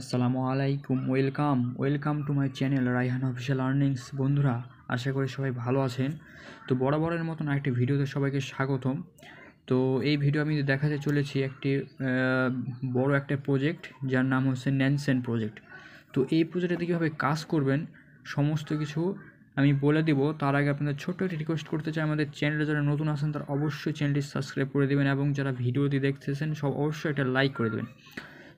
আসসালামু আলাইকুম, welcome to my channel Raihan official earnings. বন্ধুরা, আশা করি সবাই ভালো আছেন। তো বরাবরের মতন একটি ভিডিওতে সবাইকে স্বাগতম। তো এই ভিডিও আমি দেখাতে চলেছি একটি বড় একটা প্রজেক্ট, যার নাম হচ্ছে ন্যানসেন প্রজেক্ট। তো এই প্রজেক্টে কীভাবে কাজ করবেন সমস্ত কিছু আমি বলে দিব। তার আগে আপনাদের ছোট্ট একটি রিকোয়েস্ট করতে চাই, আমাদের চ্যানেলে যারা নতুন আছেন তারা অবশ্যই চ্যানেলটি সাবস্ক্রাইব করে দেবেন এবং যারা ভিডিওটি দেখতেছেন সব অবশ্যই একটা লাইক করে দেবেন।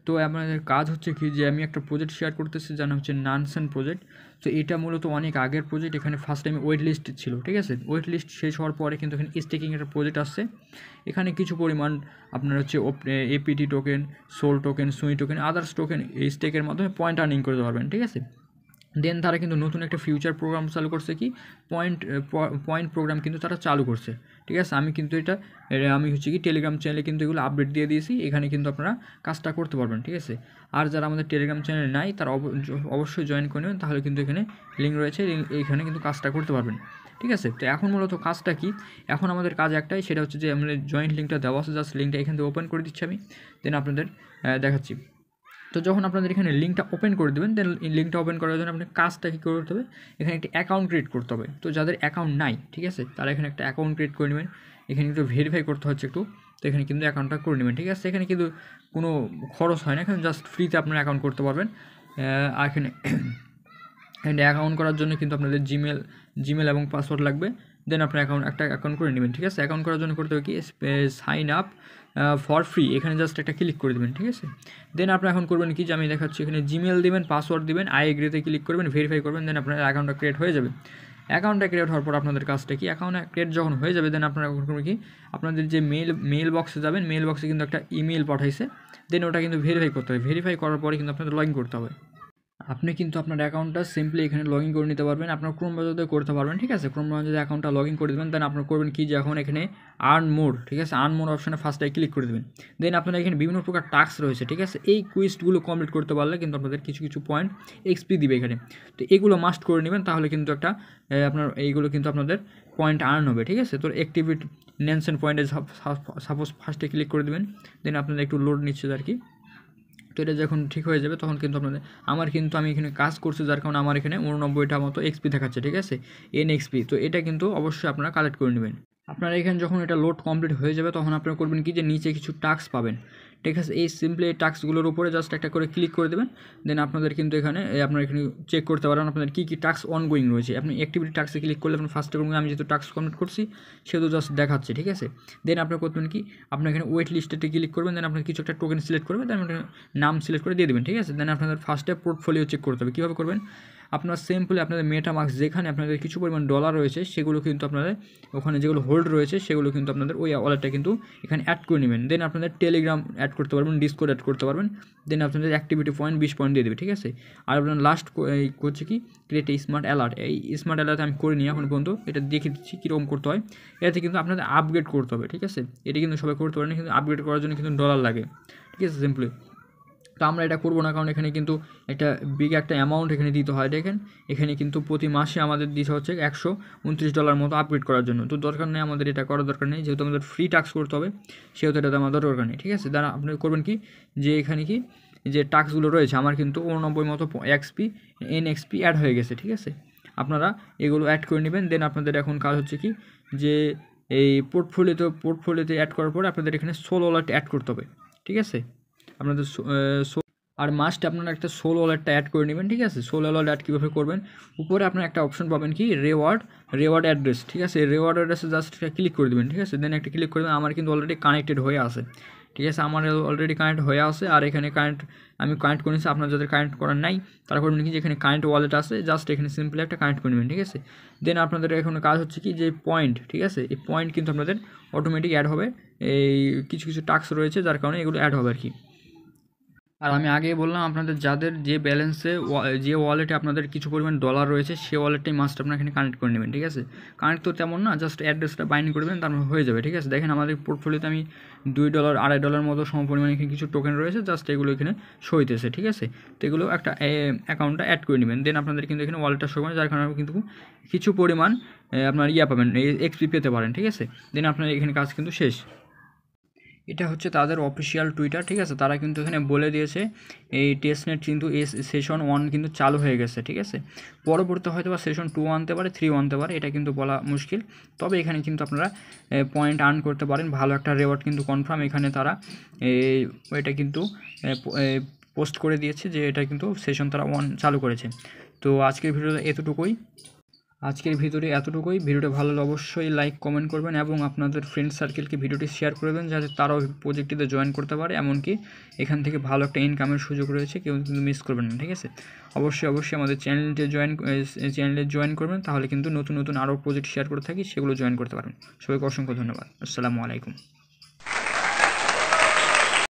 তো আপনাদের কাজ হচ্ছে কি, যে আমি একটা প্রজেক্ট শেয়ার করতেছি যার নাম হচ্ছে নানসেন প্রজেক্ট। তো এটা মূলত অনেক আগের প্রজেক্ট। এখানে ফার্স্ট টাইম ওয়েট লিস্ট ছিল, ঠিক আছে। ওয়েট লিস্ট শেষ হওয়ার পরে কিন্তু এখানে স্টেকিং একটা প্রজেক্ট আসছে। এখানে কিছু পরিমাণ আপনার হচ্ছে এপিটি টোকেন, সোল টোকেন, সুই টোকেন, আদার্স টোকেন এই স্টেকের মাধ্যমে পয়েন্ট আর্নিং করতে পারবেন, ঠিক আছে। দেন তারা কিন্তু নতুন একটা ফিউচার প্রোগ্রাম চালু করছে, কি পয়েন্ট প্রোগ্রাম কিন্তু তারা চালু করছে, ঠিক আছে। আমি কিন্তু আমি হচ্ছে কি টেলিগ্রাম চ্যানেলে কিন্তু এগুলো আপডেট দিয়ে দিয়েছি। এখানে কিন্তু আপনারা কাজটা করতে পারবেন, ঠিক আছে। আর যারা আমাদের টেলিগ্রাম চ্যানেলে নাই তারা অবশ্যই জয়েন করে নেবেন, তাহলে কিন্তু এখানে লিঙ্ক রয়েছে, এইখানে কিন্তু কাজটা করতে পারবেন, ঠিক আছে। তো এখন মূলত কাজটা কি, এখন আমাদের কাজ একটাই, সেটা হচ্ছে যে আমাদের জয়েন্ট লিঙ্কটা দেওয়া আছে, জাস্ট লিঙ্কটা এখান থেকে ওপেন করে দিচ্ছি আমি, দেন আপনাদের দেখাচ্ছি। তো যখন আপনাদের এখানে লিঙ্কটা ওপেন করে দেবেন, দেন লিঙ্কটা ওপেন করার জন্য আপনার কাজটা কী করতে হবে, এখানে একটি অ্যাকাউন্ট ক্রিয়েট করতে হবে। তো যাদের অ্যাকাউন্ট নাই, ঠিক আছে, তারা এখানে একটা অ্যাকাউন্ট ক্রিয়েট করে নেবেন। এখানে একটু ভেরিফাই করতে হচ্ছে একটু, তো এখানে কিন্তু অ্যাকাউন্টটা করে নেবেন, ঠিক আছে। এখানে কিন্তু কোনো খরচ হয় না, এখানে জাস্ট ফ্রিতে আপনার অ্যাকাউন্ট করতে পারবেন। আর এখানে অ্যাকাউন্ট করার জন্য কিন্তু আপনাদের জিমেল এবং পাসওয়ার্ড লাগবে। দেন আপনার একটা অ্যাকাউন্ট করে নেবেন, ঠিক আছে। অ্যাকাউন্ট করার জন্য করতে হবে কি, সাইন আপ ফর ফ্রি, এখানে জাস্ট একটা ক্লিক করে দেবেন, ঠিক আছে। দেন আপনি এখন করবেন কি, যে আমি দেখাচ্ছি, এখানে জিমেল দেবেন, পাসওয়ার্ড দেবেন, আই এগ্রিতে ক্লিক করবেন, ভেরিফাই করবেন, দেন আপনার অ্যাকাউন্টটা ক্রিয়েট হয়ে যাবে। অ্যাকাউন্টটা ক্রিয়েট হওয়ার পর আপনাদের কাজটা কি, অ্যাকাউন্ট ক্রিয়েট যখন হয়ে যাবে, দেন আপনারা করবেন কি, আপনাদের যে মেল বক্সে যাবেন, মেল বক্সে কিন্তু একটা ইমেল পাঠাইছে, দেন ওটা কিন্তু ভেরিফাই করতে হবে। ভেরিফাই করার পরে কিন্তু আপনাদের লগ ইন করতে হবে। আপনি কিন্তু আপনার অ্যাকাউন্টটা সিম্পলি এখানে লগ ইন করে নিতে পারবেন, আপনার ক্রোম ব্রাউজারে করতে পারবেন, ঠিক আছে। ক্রোম ব্রাউজারে অ্যাকাউন্টটা লগ ইন করে দেবেন, দেন আপনার করবেন কি, যে এখন এখানে আর্ন মোর, ঠিক আছে, আর্ন মোর অপশানে ফার্স্টে ক্লিক করে দেবেন। দেন আপনার এখানে বিভিন্ন প্রকার টাস্ক রয়েছে, ঠিক আছে। এই কুইজগুলো কমপ্লিট করতে পারলে কিন্তু আপনাদের কিছু কিছু পয়েন্ট এক্সপি দিবে এখানে। তো এগুলো মাস্ট করে নেবেন, তাহলে কিন্তু একটা আপনার এইগুলো কিন্তু আপনাদের পয়েন্ট আর্ন হবে, ঠিক আছে। তো অ্যাক্টিভিট ন্যানসেন পয়েন্টে সাপোজ ফার্স্টে ক্লিক করে দেবেন, দেন আপনাদের একটু লোড নিচ্ছে আর কি। তো এটা যখন ঠিক হয়ে যাবে তখন কিন্তু আপনাদের আমি এখানে কাজ করছি, যার কারণে আমার এখানে 89টা মতো এক্সপি দেখাচ্ছে, ঠিক আছে, এনএক্সপি। তো এটা কিন্তু অবশ্যই আপনারা কালেক্ট করে নেবেন। আপনারা এখানে যখন এটা লোড কমপ্লিট হয়ে যাবে তখন আপনারা করবেন কি, যে নিচে কিছু টাস্ক পাবেন, ঠিক আছে। এই সিম্পলি এই টাস্কগুলোর উপরে জাস্ট একটা করে ক্লিক করে দেবেন। দেন আপনাদের কিন্তু এখানে আপনারা এখানে চেক করতে পারেন আপনাদের কী কী টাস্ক অনগোয়িং রয়েছে। আপনি অ্যাক্টিভিটি টাস্কে ক্লিক করলে আপনি ফার্স্টে করবেন, আমি যেহেতু টাস্ক কমপ্লিট করছি সেহেতু জাস্ট দেখাচ্ছে, ঠিক আছে। দেন আপনার করবেন কি, আপনার এখানে ওয়েট লিস্টে ক্লিক করবেন, দেন আপনার কিছু একটা টোকেন সিলেক্ট করবেন, দেন আপনার নাম সিলেক্ট করে দিয়ে দেবেন, ঠিক আছে। দেন আপনাদের ফার্স্টে পোর্টফোলিও চেক করতে হবে। কীভাবে করবেন, আপনার সিম্পলি আপনাদের মেটামাস্ক যেখানে আপনাদের কিছু পরিমাণ ডলার রয়েছে সেগুলো কিন্তু আপনাদের ওখানে যেগুলো হোল্ড রয়েছে সেগুলো কিন্তু আপনাদের ওই ওয়ালেটটা কিন্তু এখানে অ্যাড করে নেবেন। দেন আপনাদের টেলিগ্রাম অ্যাড করতে পারবেন, ডিসকর্ড অ্যাড করতে পারবেন। দেন আপনাদের অ্যাক্টিভিটি পয়েন্ট 20 পয়েন্ট দিয়ে দেবে, ঠিক আছে। আর আপনার লাস্ট করছে কি, ক্রিয়েট স্মার্ট অ্যালার্ট। এই স্মার্ট অ্যালার্ট আমি করিনি এখন পর্যন্ত, এটা দেখে দিচ্ছি কীরকম করতে হয়। এটাতে কিন্তু আপনাদের আপগ্রেড করতে হবে, ঠিক আছে। এটা কিন্তু সবাই করতে পারেন, কিন্তু আপগ্রেড করার জন্য কিন্তু ডলার লাগে, ঠিক আছে, সিম্পলি। তো আমরা এটা করবো না, কারণ এখানে কিন্তু একটা বিগ একটা অ্যামাউন্ট এখানে দিতে হয়। দেখেন এখানে কিন্তু প্রতি মাসে আমাদের দিতে হচ্ছে $129 মতো আপগ্রেড করার জন্য। তো দরকার নেই, আমাদের এটা করার দরকার নেই, যেহেতু আমাদের ফ্রি টাস্ক করতে হবে সেহেতু এটাতে আমাদের দরকার নেই, ঠিক আছে। দ্বারা আপনি করবেন কি, যে এখানে কি যে টাস্কগুলো রয়েছে আমার কিন্তু 89 মতো এনএক্সপি অ্যাড হয়ে গেছে, ঠিক আছে। আপনারা এগুলো অ্যাড করে নেবেন। দেন আপনাদের এখন কাজ হচ্ছে কি, যে এই পোর্টফোলিওতে অ্যাড করার পরে আপনাদের এখানে সোল ওয়ালেট অ্যাড করতে হবে, ঠিক আছে। আপনাদের আর মাস্ট আপনারা একটা সোল ওয়ালেটটা অ্যাড করে নেবেন, ঠিক আছে। সোল ওয়ালেট অ্যাড কীভাবে করবেন, উপরে আপনার একটা অপশন পাবেন কি, রেওয়ার্ড অ্যাড্রেস, ঠিক আছে। রেওয়ার্ড অ্যাড্রেসে জাস্ট ক্লিক করে দেবেন, ঠিক আছে। দেন একটা ক্লিক করে দেবেন, আমার কিন্তু অলরেডি কানেক্টেড হয়ে আছে, ঠিক আছে। আমার অলরেডি কানেক্ট হয়ে আছে, আর এখানে আমি কানেক্ট করে নিচ্ছি। আপনার যাদের কানেক্ট করার নাই তারা করবেন কি, যেখানে কানেক্ট ওয়ালেট আছে জাস্ট এখানে সিম্পলি একটা কানেক্ট করে নেবেন, ঠিক আছে। দেন আপনাদের এখন কাজ হচ্ছে কি, যে পয়েন্ট, ঠিক আছে, এই পয়েন্ট কিন্তু আপনাদের অটোমেটিক অ্যাড হবে। এই কিছু কিছু টাস্ক রয়েছে যার কারণে এগুলো অ্যাড হবে আর কি। আর আমি আগেই বললাম, আপনাদের যাদের যে ব্যালেন্সে যে ওয়ালেটে আপনাদের কিছু পরিমাণ ডলার রয়েছে সে ওয়ালেটটাই মাস্ট আপনার এখানে কানেক্ট করে নেবেন, ঠিক আছে। কানেক্ট তো তেমন না, জাস্ট অ্যাড্রেসটা বাইন্ড করবেন, তারপর হয়ে যাবে, ঠিক আছে। দেখেন আমাদের পোর্টফোলিওতে আমি $2 $2.5 মতো সমপরিমাণে এখানে কিছু টোকেন রয়েছে, জাস্ট এগুলো এখানে শো হইতেছে, ঠিক আছে। তো এগুলো একটা অ্যাকাউন্টটা অ্যাড করে নেবেন। দেন আপনাদের কিন্তু এখানে ওয়ালেটটা শো যার কারণে কিন্তু কিছু পরিমাণ আপনার পাবেন, এক্সপি পেতে পারেন, ঠিক আছে। দেন আপনার এখানে কাজ কিন্তু শেষ। এটা হচ্ছে তাদের অফিসিয়াল টুইটার, ঠিক আছে। তারা কিন্তু এখানে বলে দিয়েছে এই টেস্টনেট কিন্তু সেশন 1 কিন্তু চালু হয়ে গেছে, ঠিক আছে। পরবর্তী হয়তো বা সেশন 2 আনতে পারে, 3 আনতে পারে, এটা কিন্তু বলা মুশকিল। তবে এখানে কিন্তু আপনারা পয়েন্ট আর্ন করতে পারেন, ভালো একটা রেওয়ার্ড কিন্তু কনফার্ম। এখানে তারা এটা কিন্তু পোস্ট করে দিয়েছে যে এটা কিন্তু সেশন তারা 1 চালু করেছে। তো আজকের ভিডিওটা এতটুকুই। ভিডিওটা ভালো লাগলে অবশ্যই লাইক কমেন্ট করবেন এবং আপনাদের ফ্রেন্ড সার্কেলকে ভিডিওটি শেয়ার করে দেন যাতে তারাও প্রজেক্টটিতে জয়েন করতে পারে। এমনকি এখান থেকে ভালো একটা ইনকামের সুযোগ রয়েছে, কেউ কিন্তু মিস করবেন না, ঠিক আছে। অবশ্যই আমাদের চ্যানেলে জয়েন করবেন, তাহলে কিন্তু নতুন আরও প্রজেক্ট শেয়ার করে থাকি, সেগুলো জয়েন করতে পারেন। সবাইকে অসংখ্য ধন্যবাদ। আসসালামু আলাইকুম।